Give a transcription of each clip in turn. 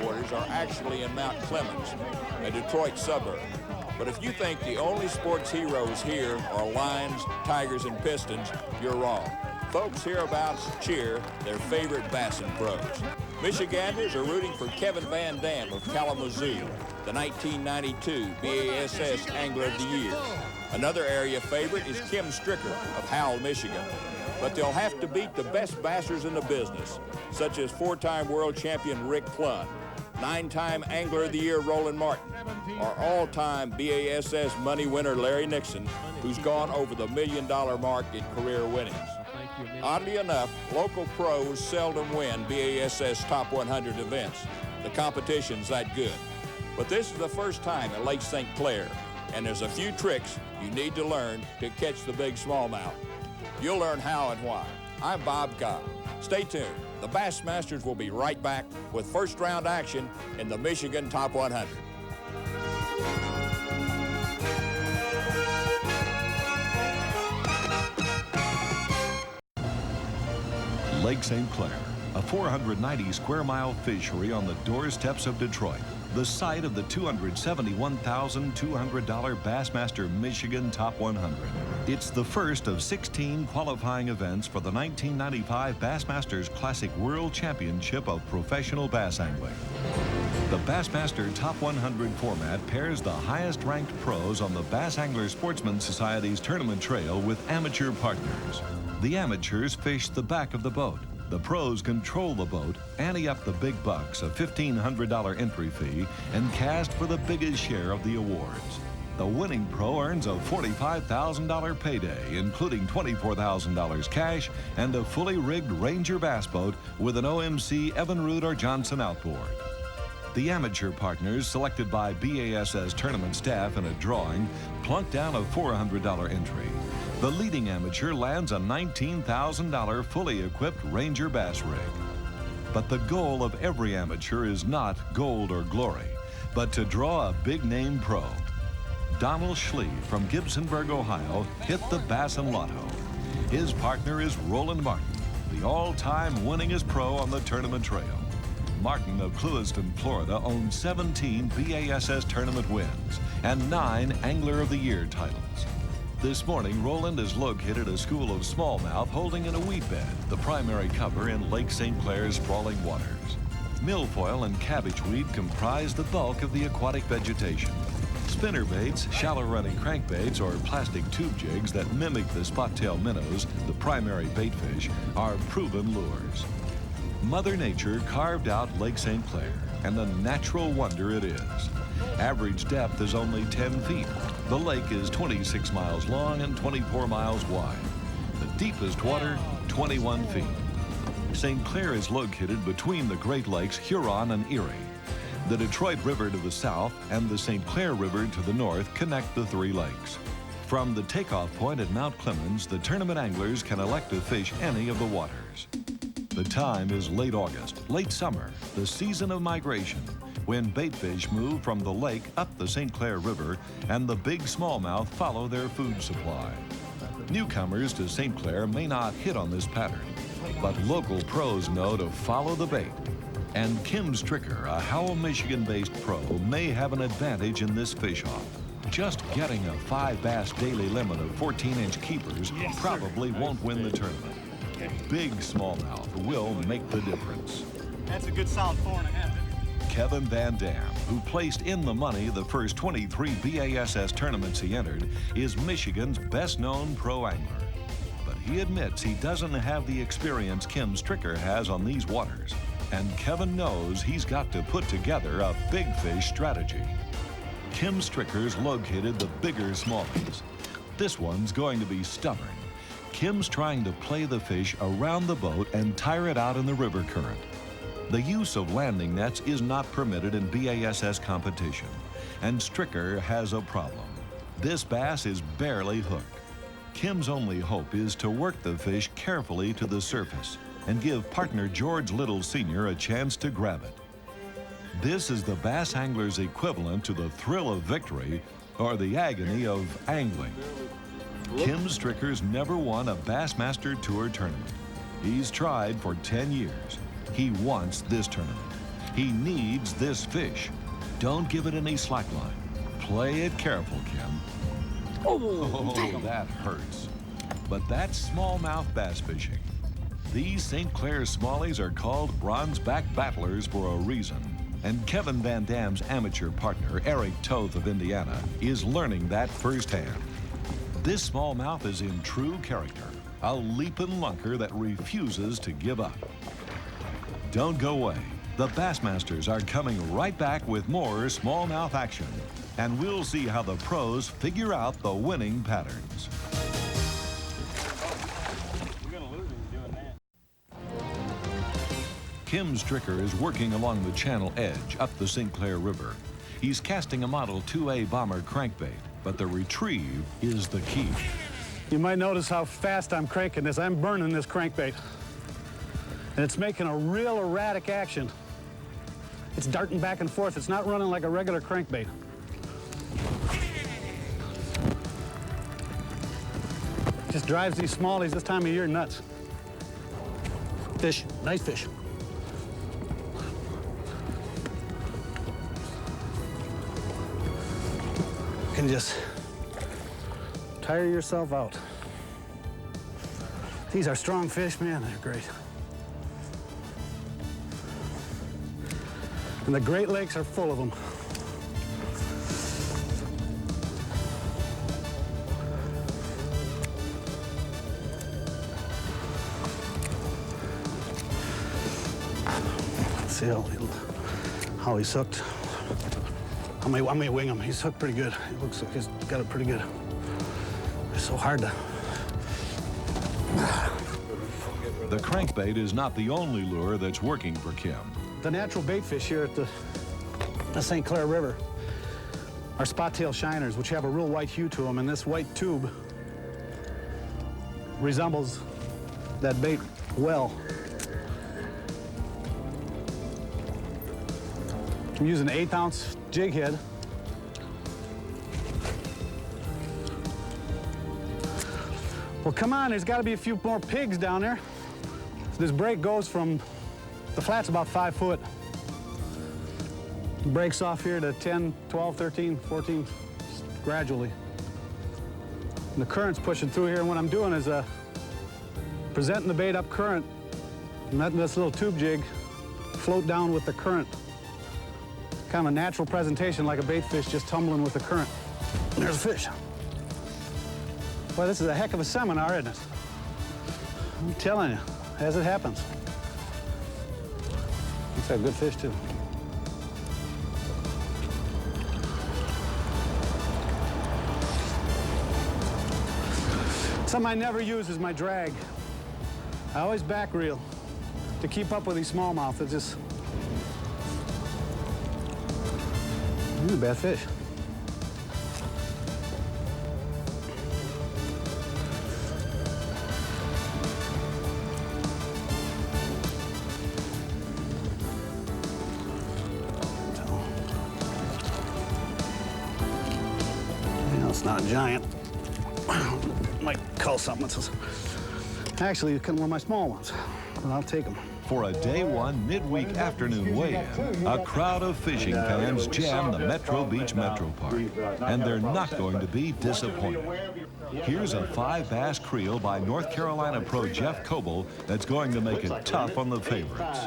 headquarters are actually in Mount Clemens, a Detroit suburb. But if you think the only sports heroes here are Lions, Tigers, and Pistons, you're wrong. Folks hereabouts cheer their favorite bassing pros. Michiganders are rooting for Kevin Van Dam of Kalamazoo, the 1992 BASS Angler of the Year. Another area favorite is Kim Stricker of Howell, Michigan. But they'll have to beat the best bassers in the business, such as four-time world champion Rick Clunn, nine-time Angler of the Year Roland Martin, or all-time BASS money winner Larry Nixon, who's gone over the $1 million mark in career winnings. Oddly enough, local pros seldom win BASS Top 100 events. The competition's that good. But this is the first time at Lake St. Clair, and there's a few tricks you need to learn to catch the big smallmouth. You'll learn how and why. I'm Bob Cobb. Stay tuned. The Bassmasters will be right back with first round action in the Michigan Top 100. Lake St. Clair, a 490 square mile fishery on the doorsteps of Detroit, the site of the $271,200 Bassmaster Michigan Top 100. It's the first of 16 qualifying events for the 1995 Bassmasters Classic World Championship of Professional Bass Angling. The Bassmaster Top 100 format pairs the highest-ranked pros on the Bass Angler Sportsman Society's tournament trail with amateur partners. The amateurs fish the back of the boat. The pros control the boat, ante up the big bucks, a $1,500 entry fee, and cast for the biggest share of the awards. The winning pro earns a $45,000 payday, including $24,000 cash and a fully rigged Ranger bass boat with an OMC Evinrude or Johnson outboard. The amateur partners, selected by BASS tournament staff in a drawing, plunk down a $400 entry. The leading amateur lands a $19,000 fully equipped Ranger bass rig. But the goal of every amateur is not gold or glory, but to draw a big-name pro. Donald Schlee from Gibsonburg, Ohio, hit the Bass and Lotto. His partner is Roland Martin, the all-time winningest pro on the tournament trail. Martin of Clewiston, Florida, owns 17 BASS tournament wins and 9 Angler of the Year titles. This morning, Roland is located a school of smallmouth holding in a weed bed, the primary cover in Lake St. Clair's sprawling waters. Milfoil and cabbage weed comprise the bulk of the aquatic vegetation. Spinnerbaits, shallow-running crankbaits, or plastic tube jigs that mimic the spot-tail minnows, the primary bait fish, are proven lures. Mother Nature carved out Lake St. Clair, and the natural wonder it is. Average depth is only 10 feet. The lake is 26 miles long and 24 miles wide. The deepest water, 21 feet. St. Clair is located between the Great Lakes, Huron and Erie. The Detroit River to the south and the St. Clair River to the north connect the three lakes. From the takeoff point at Mount Clemens, the tournament anglers can elect to fish any of the waters. The time is late August, late summer, the season of migration, when bait fish move from the lake up the St. Clair River and the big smallmouth follow their food supply. Newcomers to St. Clair may not hit on this pattern, but local pros know to follow the bait. And Kim Stricker, a Howell, Michigan-based pro, may have an advantage in this fish-off. Just getting a 5 bass daily limit of 14-inch keepers probably won't win the tournament. Big smallmouth will make the difference. That's a good solid 4.5. Kevin Van Dam, who placed in the money the first 23 BASS tournaments he entered, is Michigan's best-known pro angler. But he admits he doesn't have the experience Kim Stricker has on these waters. And Kevin knows he's got to put together a big fish strategy. Kim Stricker's located the bigger smallies. This one's going to be stubborn. Kim's trying to play the fish around the boat and tire it out in the river current. The use of landing nets is not permitted in BASS competition, and Stricker has a problem. This bass is barely hooked. Kim's only hope is to work the fish carefully to the surface and give partner George Little Sr. a chance to grab it. This is the bass angler's equivalent to the thrill of victory or the agony of angling. Kim Stricker's never won a Bassmaster Tour tournament. He's tried for 10 years. He wants this tournament. He needs this fish. Don't give it any slack line. Play it careful, Kim. Oh, that hurts. But that's smallmouth bass fishing. These St. Clair smallies are called bronzeback battlers for a reason. And Kevin Van Dam's amateur partner, Eric Toth of Indiana, is learning that firsthand. This smallmouth is in true character, a leaping lunker that refuses to give up. Don't go away. The Bassmasters are coming right back with more smallmouth action, and we'll see how the pros figure out the winning patterns. We're gonna lose him doing that. Kim Stricker is working along the channel edge up the St. Clair River. He's casting a Model 2A bomber crankbait, but the retrieve is the key. You might notice how fast I'm cranking this. I'm burning this crankbait. And it's making a real erratic action. It's darting back and forth. It's not running like a regular crankbait. Just drives these smallies this time of year nuts. Fish, nice fish. You can just tire yourself out. These are strong fish, man, they're great. And the Great Lakes are full of them. Let's see how he's hooked. I may wing him. He's hooked pretty good. It looks like he's got it pretty good. It's so hard to... The crankbait is not the only lure that's working for Kim. The natural bait fish here at the St. Clair River are spot-tail shiners, which have a real white hue to them, and this white tube resembles that bait well. I'm using an 1/8-ounce jig head. Well, come on, there's got to be a few more pigs down there. This break goes from, the flat's about 5 foot. Breaks off here to 10, 12, 13, 14, gradually. And the current's pushing through here, and what I'm doing is presenting the bait up current, and letting this little tube jig float down with the current. Kind of a natural presentation, like a bait fish just tumbling with the current. And there's a fish. Boy, this is a heck of a seminar, isn't it? I'm telling you, as it happens. Looks like a good fish, too. Something I never use is my drag. I always back reel to keep up with these smallmouth. It's just... Ooh, bad fish. It's not a giant. Might call something. Actually, it's one of my small ones, but I'll take them. For a day one midweek afternoon weigh-in, a crowd of fishing fans jam the Metro Beach Metro Park, and they're not going to be disappointed. Here's a 5-bass creel by North Carolina pro Jeff Coble that's going to make it tough on the favorites.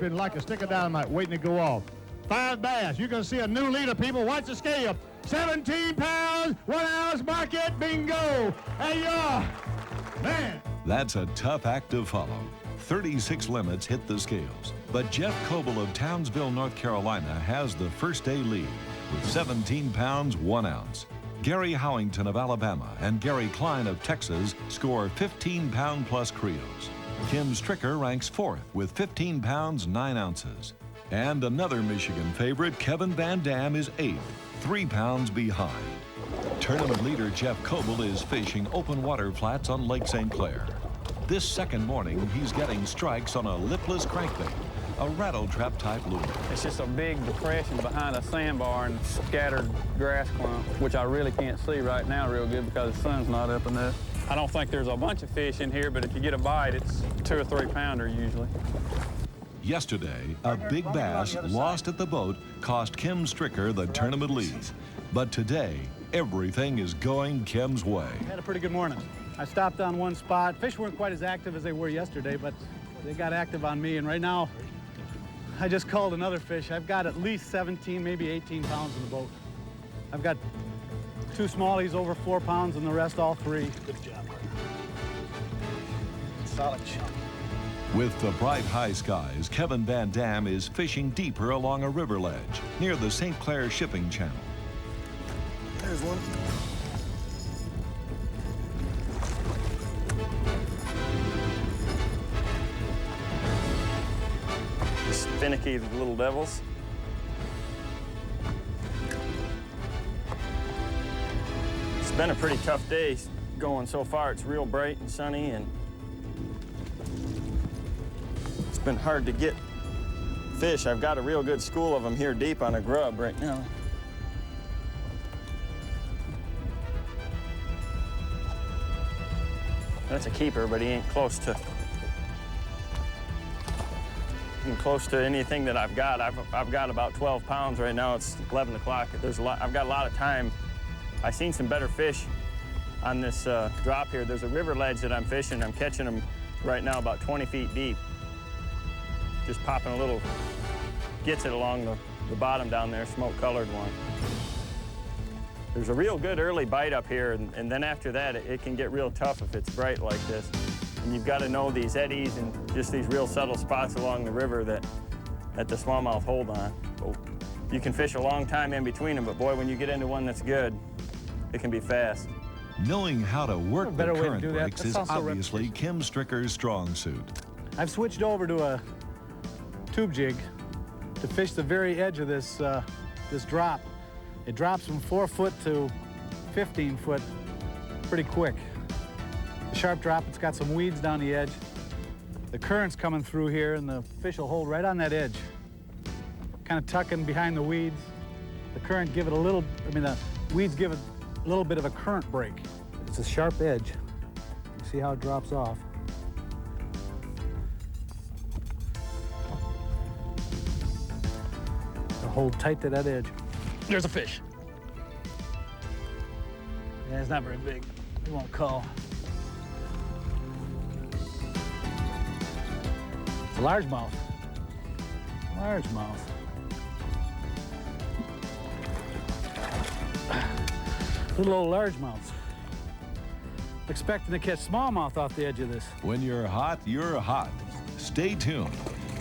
Been like a stick of dynamite waiting to go off. 5 bass. You're going to see a new leader, people. Watch the scale. 17 pounds, 1 ounce, mark it, bingo. Hey, y'all. Man. That's a tough act to follow. 36 limits hit the scales. But Jeff Coble of Townsville, North Carolina has the first day lead with 17 pounds, 1 ounce. Gary Howington of Alabama and Gary Klein of Texas score 15-pound-plus creels. Kim Stricker ranks 4th with 15 pounds, 9 ounces. And another Michigan favorite, Kevin Van Dam, is 8th, 3 pounds behind. Tournament leader Jeff Coble is fishing open water flats on Lake St. Clair. This second morning, he's getting strikes on a lipless crankbait, a rattle trap type lure. It's just a big depression behind a sandbar and scattered grass clump, which I really can't see right now real good because the sun's not up enough. I don't think there's a bunch of fish in here, but if you get a bite, it's 2 or 3 pounder usually. Yesterday, a big bass lost at the boat cost Kim Stricker the tournament lead. But today, everything is going Kim's way. Had a pretty good morning. I stopped on one spot. Fish weren't quite as active as they were yesterday, but they got active on me. And right now, I just called another fish. I've got at least 17, maybe 18 pounds in the boat. I've got 2 smallies over 4 pounds and the rest all 3. Good job. Solid shot. With the bright high skies, Kevin Van Dam is fishing deeper along a river ledge near the St. Clair shipping channel. There's one. Just finicky little devils. It's been a pretty tough day going so far. It's real bright and sunny, and it's been hard to get fish. I've got a real good school of them here deep on a grub right now. That's a keeper, but he ain't close to anything that I've got. I've got about 12 pounds right now. It's 11 o'clock. I've got a lot of time. I've seen some better fish on this drop here. There's a river ledge that I'm fishing. I'm catching them right now about 20 feet deep. Just popping a little, gets it along the bottom down there, smoke-colored one. There's a real good early bite up here, and then after that, it can get real tough if it's bright like this. And you've got to know these eddies and just these real subtle spots along the river that the smallmouth hold on. But you can fish a long time in between them, but boy, when you get into one that's good, it can be fast. Knowing how to work the current breaks is obviously Kim Stricker's strong suit. I've switched over to a tube jig to fish the very edge of this drop. It drops from 4 foot to 15 foot pretty quick. The sharp drop, it's got some weeds down the edge. The current's coming through here, and the fish will hold right on that edge, kind of tucking behind the weeds. The current give it a little, the weeds give it a little bit of a current break. It's a sharp edge. You see how it drops off. So hold tight to that edge. There's a fish. Yeah, it's not very big. He won't call. It's a largemouth. Largemouth. Little old largemouths. Expecting to catch smallmouth off the edge of this. When you're hot, you're hot. Stay tuned.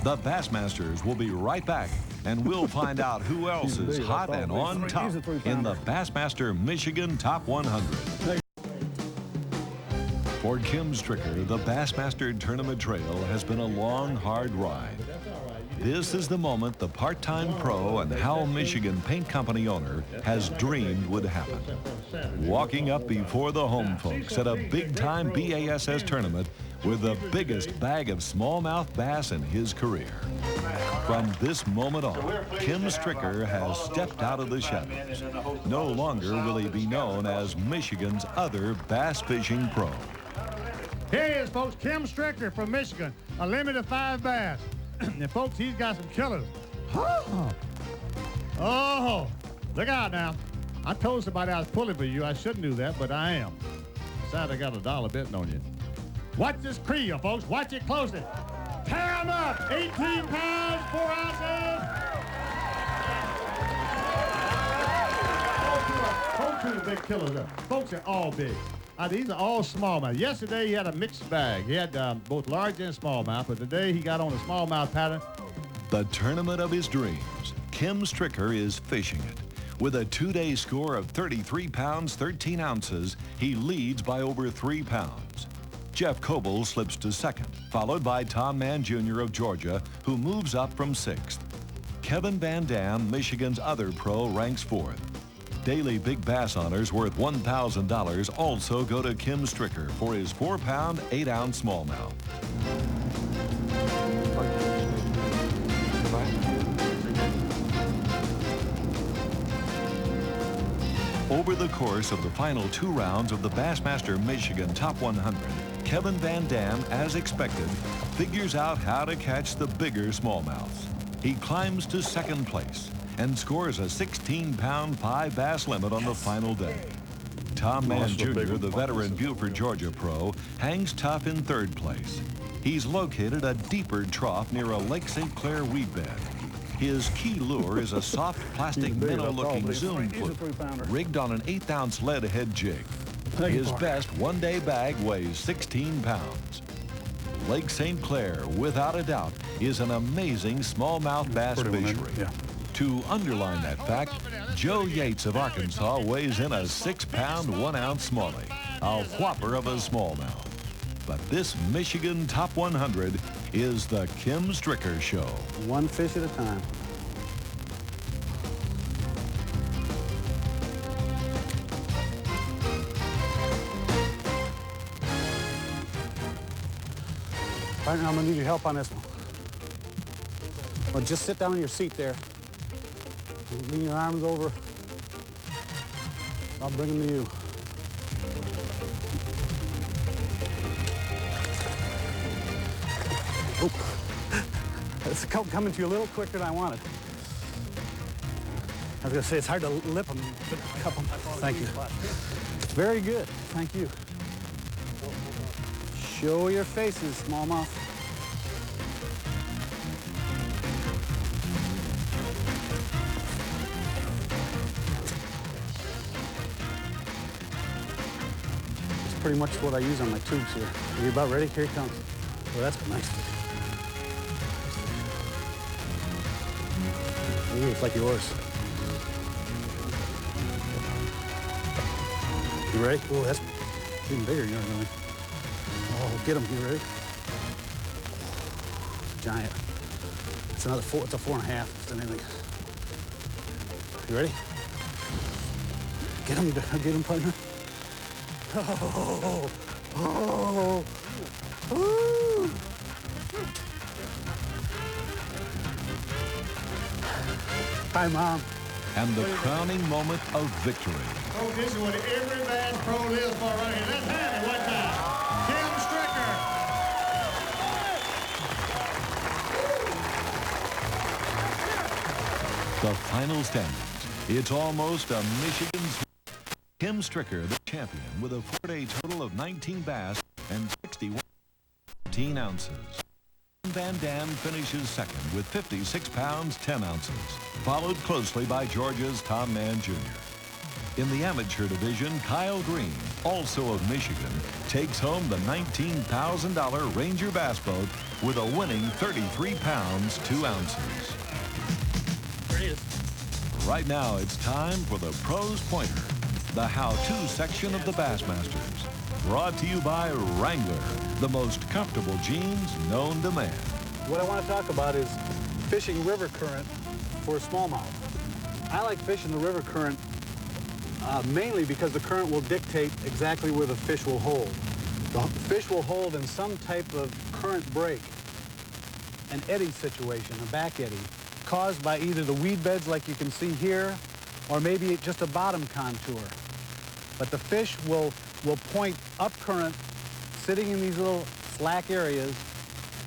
The Bassmasters will be right back, and we'll find out who else is hot and on top in the Bassmaster Michigan Top 100. For Kim Stricker, the Bassmaster Tournament Trail has been a long, hard ride. This is the moment the part-time pro and Howell, Michigan paint company owner has dreamed would happen. Walking up before the home folks at a big-time BASS tournament with the biggest bag of smallmouth bass in his career. From this moment on, Kim Stricker has stepped out of the shadows. No longer will he be known as Michigan's other bass fishing pro. Here he is, folks, Kim Stricker from Michigan, a limit of 5 bass. And folks, he's got some killers. Oh, look out now. I told somebody I was pulling for you. I shouldn't do that, but I am. Besides, I got $1 betting on you. Watch this creel, folks. Watch it closely. Tear him up. 18 pounds, 4 ounces. Folks, two big killers up. Folks are all big. These are all smallmouth. Yesterday, he had a mixed bag. He had both large and smallmouth, but today he got on a smallmouth pattern. The tournament of his dreams. Kim Stricker is fishing it. With a 2-day score of 33 pounds, 13 ounces, he leads by over 3 pounds. Jeff Coble slips to second, followed by Tom Mann Jr. of Georgia, who moves up from 6th. Kevin Van Dam, Michigan's other pro, ranks 4th. Daily big bass honors worth $1,000 also go to Kim Stricker for his 4-pound, 8-ounce smallmouth. Over the course of the final 2 rounds of the Bassmaster Michigan Top 100, Kevin Van Dam, as expected, figures out how to catch the bigger smallmouths. He climbs to 2nd place and scores a 16-pound 5 bass limit on the final day. Tom Mann Jr., the veteran Buford, Georgia pro, hangs tough in 3rd place. He's located a deeper trough near a Lake St. Clair weed bed. His key lure is a soft plastic minnow-looking zoom fluke rigged on an 1/8-ounce lead head jig. His best one-day bag weighs 16 pounds. Lake St. Clair, without a doubt, is an amazing smallmouth bass fishery. To underline that fact, Joe Yates of Arkansas weighs in a 6-pound, 1-ounce smallie, a whopper of a smallmouth. But this Michigan Top 100 is the Kim Stricker Show. One fish at a time. All right, now I'm gonna need your help on this one. Well, just sit down in your seat there. Lean your arms over. I'll bring them to you. Oh, it's coming to you a little quicker than I wanted. I was gonna say it's hard to lip them, but cup them. Thank you. Very good. Thank you. Show your faces, smallmouth. It's pretty much what I use on my tubes here. Are you about ready? Here it comes. Oh, that's nice. Ooh, it's like yours. You ready? Oh, that's even bigger, you know what I mean? Oh, get him. You ready? Giant. It's another 4. It's a 4.5. It's anything. You ready? Get him. Get him, partner. Oh. Oh. Ooh. Hi, Mom. And the crowning moment of victory. Oh, this is what every bass pro lives for right here. Let's have it one time. Kim Stricker. The final standings. It's almost a Michigan's. Kim Stricker, the champion, with a 4-day total of 19 bass and 61 ounces. Van Dam finishes 2nd with 56 pounds, 10 ounces, followed closely by Georgia's Tom Mann Jr. In the amateur division, Kyle Green, also of Michigan, takes home the $19,000 Ranger Bass Boat with a winning 33 pounds, 2 ounces. Right now, it's time for the Pros Pointer, the how-to section of the Bassmasters. Brought to you by Wrangler, the most comfortable jeans known to man. What I want to talk about is fishing river current for smallmouth. I like fishing the river current mainly because the current will dictate exactly where the fish will hold. The fish will hold in some type of current break, an eddy situation, a back eddy, caused by either the weed beds like you can see here, or maybe just a bottom contour. But the fish will point up current, sitting in these little slack areas,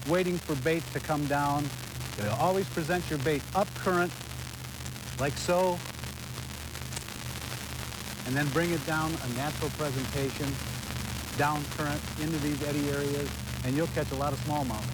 waiting for bait to come down. You always present your bait up current, like so, and then bring it down a natural presentation, down current into these eddy areas, and you'll catch a lot of smallmouth.